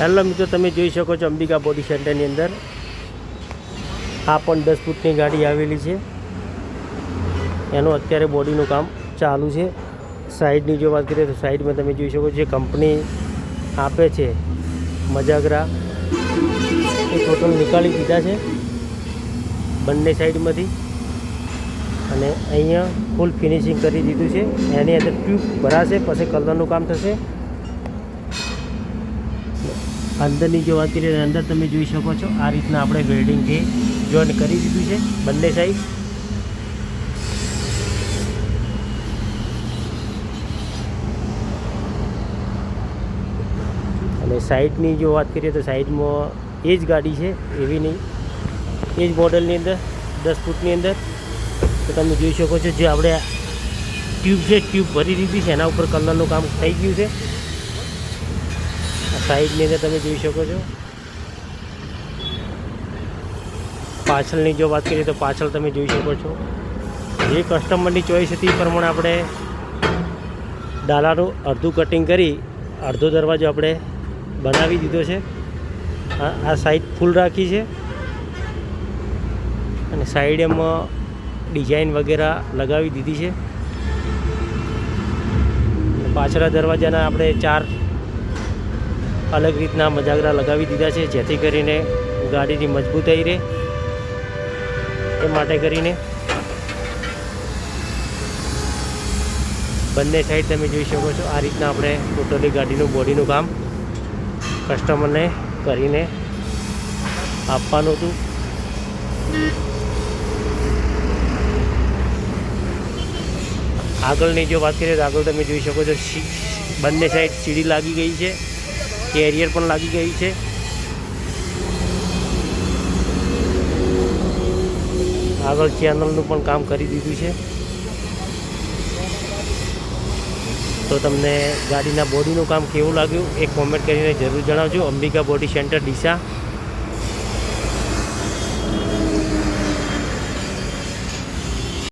Hello મિત્રો, તમે જોઈ શકો છો અંબિકા બોડી સેન્ટરની અંદર આ પણ 10 ફૂટની ગાડી આવેલી છે. એનું અત્યારે બોડીનું કામ ચાલુ છે. સાઈડની જો વાત કરીએ તો સાઈડમાં તમે જોઈ શકો છો કંપની આપે છે મજાગરા એ ટોટલ નીકાળી દીધા છે બંને સાઈડમાંથી, અને અહીંયા ફૂલ ફિનિશિંગ કરી દીધું છે. એની અંદર ટ્યુબ ભરાશે, પછી કલરનું કામ થશે. અંદરની જો વાત કરીએ તો અંદર તમે જોઈ શકો છો આ રીતના આપણે વેલ્ડિંગથી જોઈન્ટ કરી દીધું છે બંને સાઈડ. અને સાઈડની જો વાત કરીએ તો સાઈડમાં એ જ ગાડી છે, એવી નહીં, એ જ મોડલની અંદર 10 ફૂટની અંદર. તો તમે જોઈ શકો છો જે આપણે ટ્યુબ છે ટ્યુબ ભરી દીધી છે, એના ઉપર કલરનું કામ થઈ ગયું છે. સાઈડની અંદર તમે જોઈ શકો છો. પાછળની જો વાત કરીએ તો પાછળ તમે જોઈ શકો છો જે કસ્ટમરની ચોઈસ હતી એ પ્રમાણે આપણે ડાલાનું અડધું કટિંગ કરી અડધો દરવાજો આપણે બનાવી દીધો છે. આ સાઈડ ફૂલ રાખી છે અને સાઈડ એમાં ડિઝાઇન વગેરે લગાવી દીધી છે. પાછળના દરવાજાના આપણે 4 અલગ રીતના મજાગરા લગાવી દીધા છે, જેથી કરીને ગાડીની મજબૂતાઈ રહે એ માટે કરીને. બંને સાઈડ તમે જોઈ શકો છો આ રીતના આપણે ટોટલી ગાડીનું બોડીનું કામ કસ્ટમરને કરીને આપવાનું હતું. આગળની જો વાત કરીએ તો આગળ તમે જોઈ શકો છો બંને સાઈડ સીડી લાગી ગઈ છે, કેરિયર પણ લાગી ગઈ છે. આગળ ચેનલનું પણ કામ કરી દીધું છે. તો તમને ગાડીના બોડીનું કામ કેવું લાગ્યું એ કોમેન્ટ કરીને જરૂર જણાવજો. Ambika body centre Deesa.